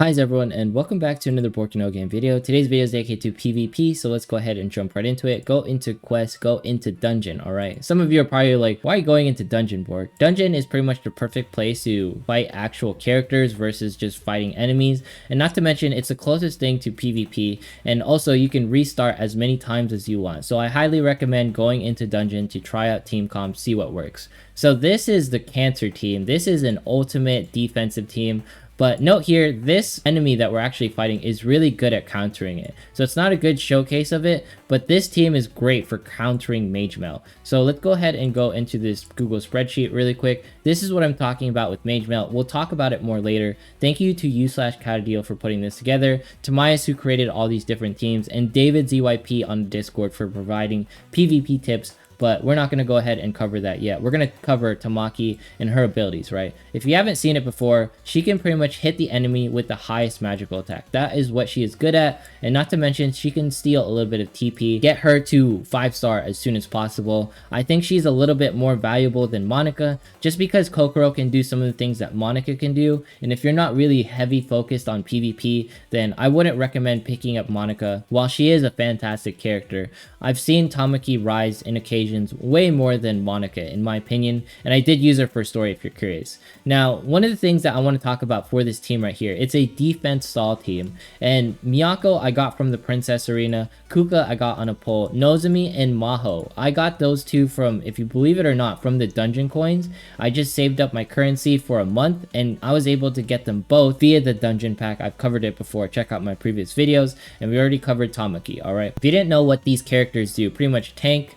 Hi everyone, and welcome back to another Borkino game video. Today's video is dedicated to PvP, so let's go ahead and jump right into it. Go into quest, go into dungeon, alright? Some of you are probably like, why are you going into dungeon, Bork? Dungeon is pretty much the perfect place to fight actual characters versus just fighting enemies, and not to mention it's the closest thing to PvP, and also you can restart as many times as you want. So I highly recommend going into dungeon to try out team comp, see what works. So this is the Cancer team. This is an ultimate defensive team. But note here, this enemy that we're actually fighting is really good at countering it. So it's not a good showcase of it, but this team is great for countering Mage Mail. So let's go ahead and go into this Google spreadsheet really quick. This is what I'm talking about with Mage Mail. We'll talk about it more later. Thank you to u/Catadil for putting this together, to Myas who created all these different teams, and David ZYP on Discord for providing PvP tips. But we're not going to go ahead and cover that yet. We're going to cover Tamaki and her abilities, right? If you haven't seen it before, she can pretty much hit the enemy with the highest magical attack. That is what she is good at. And not to mention, she can steal a little bit of TP, get her to 5-star as soon as possible. I think she's a little bit more valuable than Monica, just because Kokoro can do some of the things that Monica can do. And if you're not really heavy focused on PvP, then I wouldn't recommend picking up Monica. While she is a fantastic character, I've seen Tamaki rise in occasions way more than Monica in my opinion, and I did use her for story if you're curious. Now, one of the things that I want to talk about for this team right here, it's a defense stall team, and Miyako I got from the Princess Arena, Kuka I got on a pole, Nozomi and Maho I got those two from, if you believe it or not, from the dungeon coins. I just saved up my currency for a month and I was able to get them both via the dungeon pack. I've covered it before, check out my previous videos, and we already covered Tamaki. Alright, if you didn't know what these characters do, pretty much tank,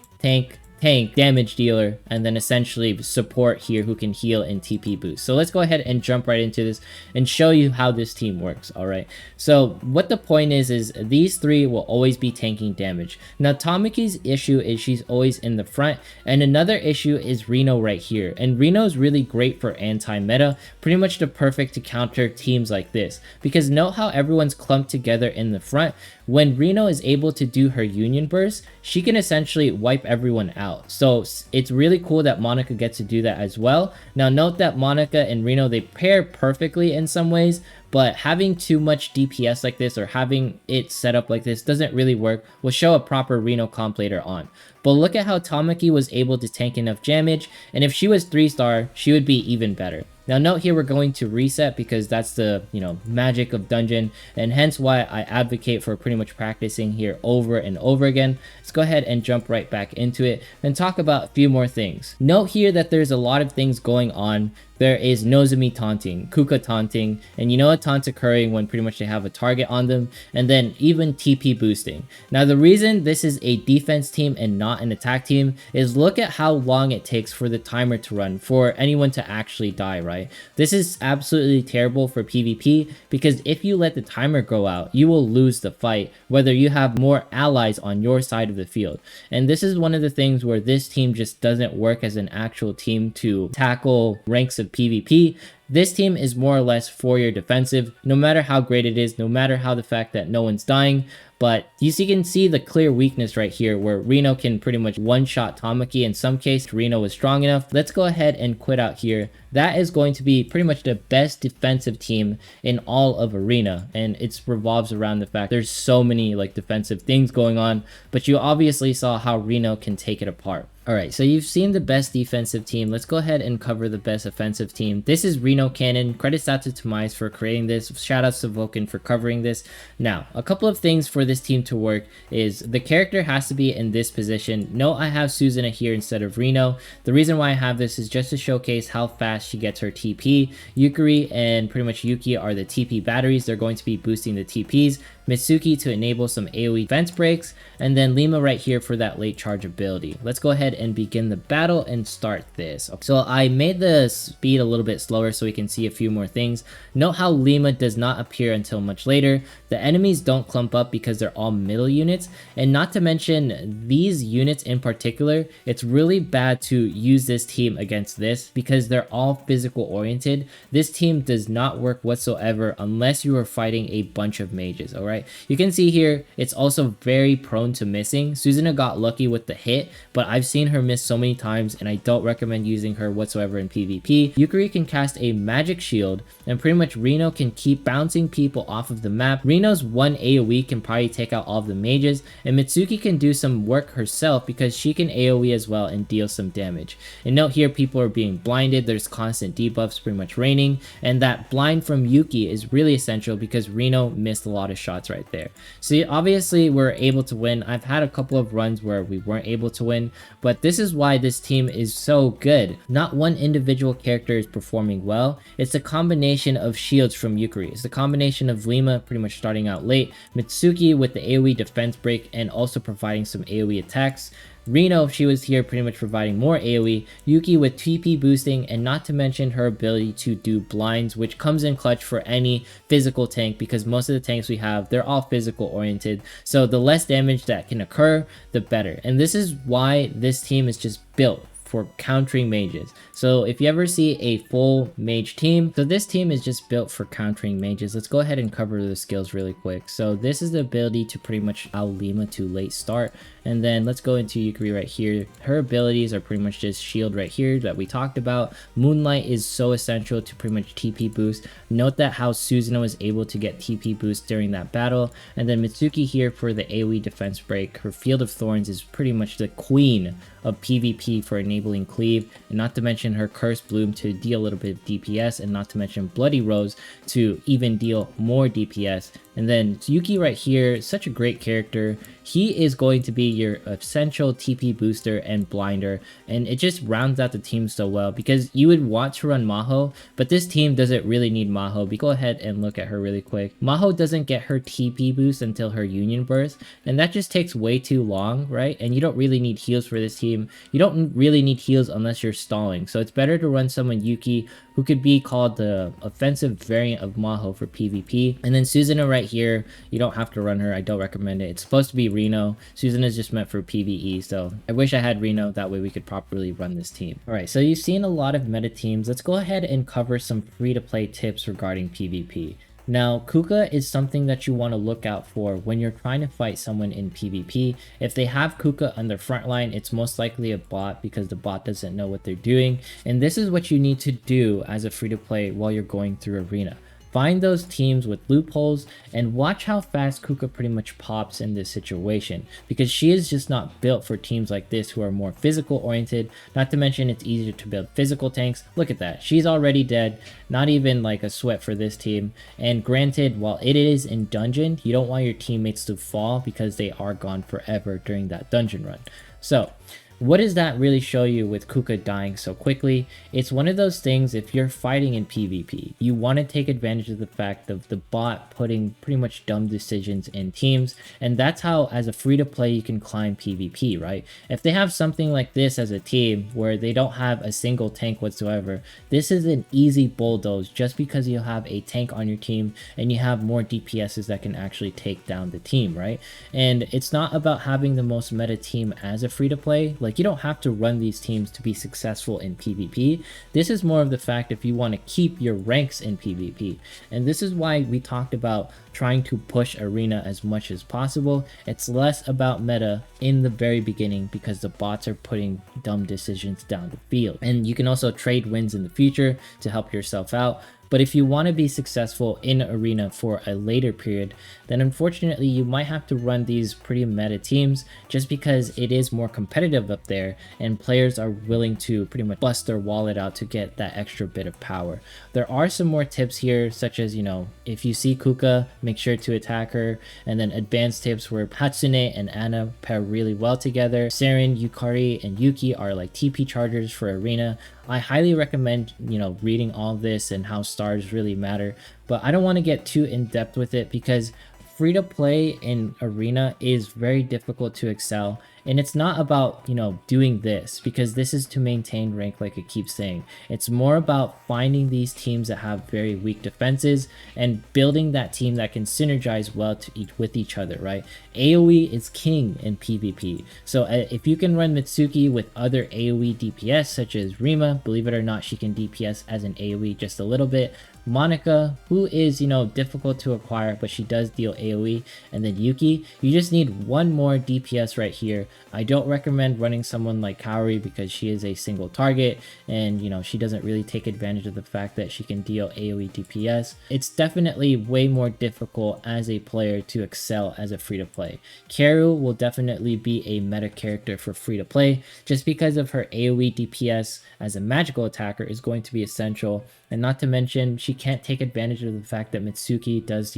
damage dealer, and then essentially support here who can heal and TP boost. So let's go ahead and jump right into this and show you how this team works. All right, so what the point is these three will always be tanking damage. Now Tamaki's issue is she's always in the front, and another issue is Reno right here, and Reno is really great for anti-meta, pretty much the perfect to counter teams like this, because note how everyone's clumped together in the front. When Reno is able to do her union burst, she can essentially wipe everyone out. So it's really cool that Monica gets to do that as well. Now note that Monica and Reno, they pair perfectly in some ways, but having too much DPS like this or having it set up like this doesn't really work. We'll show a proper Reno comp later on. But look at how Tamaki was able to tank enough damage, and if she was 3-star, she would be even better. Now note here we're going to reset because that's the, magic of dungeon, and hence why I advocate for pretty much practicing here over and over again. Let's go ahead and jump right back into it and talk about a few more things. Note here that there's a lot of things going on. There is Nozomi taunting, Kuka taunting, and a taunt occurring when pretty much they have a target on them, and then even TP boosting. Now the reason this is a defense team and not an attack team is look at how long it takes for the timer to run for anyone to actually die, right? This is absolutely terrible for PvP because if you let the timer go out, you will lose the fight whether you have more allies on your side of the field. And this is one of the things where this team just doesn't work as an actual team to tackle ranks of PvP. This team is more or less for your defensive, no matter how great it is, no matter how the fact that no one's dying. But you can see the clear weakness right here where Reno can pretty much one-shot Tamaki. In some case, Reno was strong enough. Let's go ahead and quit out here. That is going to be pretty much the best defensive team in all of Arena, and it revolves around the fact there's so many defensive things going on, but you obviously saw how Reno can take it apart. Alright, so you've seen the best defensive team. Let's go ahead and cover the best offensive team. This is Reno Cannon. Credits out to Tamais for creating this. Shoutouts to Vulcan for covering this. Now, a couple of things for this team to work is the character has to be in this position. Note I have Susanna here instead of Reno. The reason why I have this is just to showcase how fast she gets her TP. Yukari and pretty much Yuki are the TP batteries. They're going to be boosting the TPs. Mitsuki to enable some AoE fence breaks, and then Lima right here for that late charge ability. Let's go ahead and begin the battle and start this. So I made the speed a little bit slower so we can see a few more things. Note how Lima does not appear until much later. The enemies don't clump up because they're all middle units, and not to mention these units in particular, it's really bad to use this team against this because they're all physical oriented. This team does not work whatsoever unless you are fighting a bunch of mages. Alright, right? You can see here, it's also very prone to missing. Susanna got lucky with the hit, but I've seen her miss so many times and I don't recommend using her whatsoever in PvP. Yukari can cast a magic shield, and pretty much Reno can keep bouncing people off of the map. Reno's one AoE can probably take out all of the mages, and Mitsuki can do some work herself because she can AoE as well and deal some damage. And note here, people are being blinded, there's constant debuffs pretty much raining, and that blind from Yuki is really essential because Reno missed a lot of shots right there. So obviously we're able to win. I've had a couple of runs where we weren't able to win, but this is why this team is so good. Not one individual character is performing well, it's a combination of shields from Yukari. It's the combination of Lima pretty much starting out late, Mitsuki with the AoE defense break and also providing some AoE attacks, Reno, if she was here, pretty much providing more AoE, Yuki with TP boosting, and not to mention her ability to do blinds, which comes in clutch for any physical tank because most of the tanks we have, they're all physical oriented, so the less damage that can occur, the better. And this is why this team is just built for countering mages. So if you ever see a full mage team, so this team is just built for countering mages. Let's go ahead and cover the skills really quick. So this is the ability to pretty much out Lima to late start. And then let's go into Yukari right here. Her abilities are pretty much just shield right here that we talked about. Moonlight is so essential to pretty much TP boost. Note that how Susanoo was able to get TP boost during that battle. And then Mitsuki here for the AoE defense break. Her Field of Thorns is pretty much the queen of PvP for enabling cleave, and not to mention her Curse Bloom to deal a little bit of DPS, and not to mention Bloody Rose to even deal more DPS. And then Yuki right here, such a great character. He is going to be your essential TP booster and blinder, and it just rounds out the team so well because you would want to run Maho, but this team doesn't really need Maho. Go ahead and look at her really quick. Maho doesn't get her TP boost until her Union Burst, and that just takes way too long, right? And you don't really need heals for this team. You don't really need heals unless you're stalling, so it's better to run someone Yuki who could be called the offensive variant of Maho for PvP. And then Susanoo right here, you don't have to run her. I don't recommend it. It's supposed to be Reno. Susanoo is just meant for PvE, so I wish I had Reno. That way we could properly run this team. All right, so you've seen a lot of meta teams. Let's go ahead and cover some free-to-play tips regarding PvP. Now, Kuka is something that you want to look out for when you're trying to fight someone in PvP. If they have Kuka on their front line, it's most likely a bot because the bot doesn't know what they're doing. And this is what you need to do as a free-to-play while you're going through Arena. Find those teams with loopholes and watch how fast Kuka pretty much pops in this situation, because she is just not built for teams like this who are more physical oriented. Not to mention it's easier to build physical tanks. Look at that, she's already dead, not even like a sweat for this team. And granted, while it is in dungeon, you don't want your teammates to fall because they are gone forever during that dungeon run. So what does that really show you with Kuka dying so quickly? It's one of those things, if you're fighting in PvP, you want to take advantage of the fact of the bot putting pretty much dumb decisions in teams, and that's how as a free-to-play you can climb PvP, right? If they have something like this as a team where they don't have a single tank whatsoever, this is an easy bulldoze just because you have a tank on your team and you have more DPSs that can actually take down the team, right? And it's not about having the most meta team as a free-to-play. Like, you don't have to run these teams to be successful in PvP. This is more of the fact if you want to keep your ranks in PvP. And this is why we talked about trying to push Arena as much as possible. It's less about meta in the very beginning because the bots are putting dumb decisions down the field. And you can also trade wins in the future to help yourself out. But if you want to be successful in Arena for a later period, then unfortunately you might have to run these pretty meta teams just because it is more competitive up there and players are willing to pretty much bust their wallet out to get that extra bit of power. There are some more tips here, such as, you know, if you see Kuka, make sure to attack her, and then advanced tips where Hatsune and Anna pair really well together. Saren, Yukari, and Yuki are like TP chargers for Arena. I highly recommend, you know, reading all this and how stars really matter, but I don't want to get too in depth with it because free to play in Arena is very difficult to excel. And it's not about, you know, doing this because this is to maintain rank like it keeps saying. It's more about finding these teams that have very weak defenses and building that team that can synergize well with each other, right? AoE is king in PvP. So if you can run Mitsuki with other AoE DPS such as Rima, believe it or not, she can DPS as an AoE just a little bit. Monica, who is, difficult to acquire, but she does deal AoE, and then Yuki. You just need one more DPS right here. I don't recommend running someone like Kaori because she is a single target, and she doesn't really take advantage of the fact that she can deal AoE DPS. It's definitely way more difficult as a player to excel as a free-to-play. Kaoru will definitely be a meta character for free-to-play, just because of her AoE DPS as a magical attacker is going to be essential, and not to mention she can't take advantage of the fact that Mitsuki does,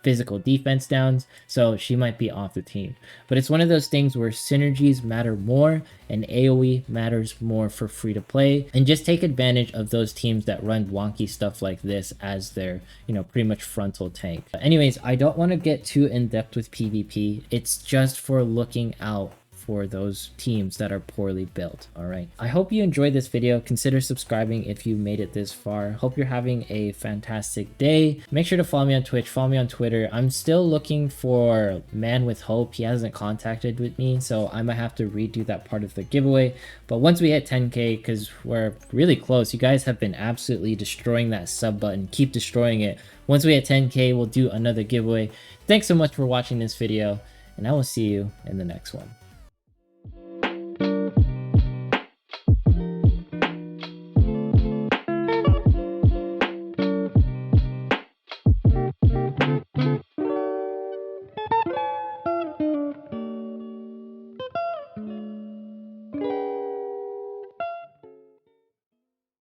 physical defense downs, so she might be off the team. But it's one of those things where synergies matter more and AoE matters more for free to play, and just take advantage of those teams that run wonky stuff like this as their, pretty much frontal tank. But anyways, I don't want to get too in depth with PvP. It's just for looking out for those teams that are poorly built. All right, I hope you enjoyed this video. Consider subscribing if you made it this far. Hope you're having a fantastic day. Make sure to follow me on Twitch, follow me on Twitter. I'm still looking for Man with Hope. He hasn't contacted with me, so I might have to redo that part of the giveaway. But once we hit 10k, because we're really close, you guys have been absolutely destroying that sub button. Keep destroying it. Once we hit 10k, we'll do another giveaway. Thanks so much for watching this video, and I will see you in the next one.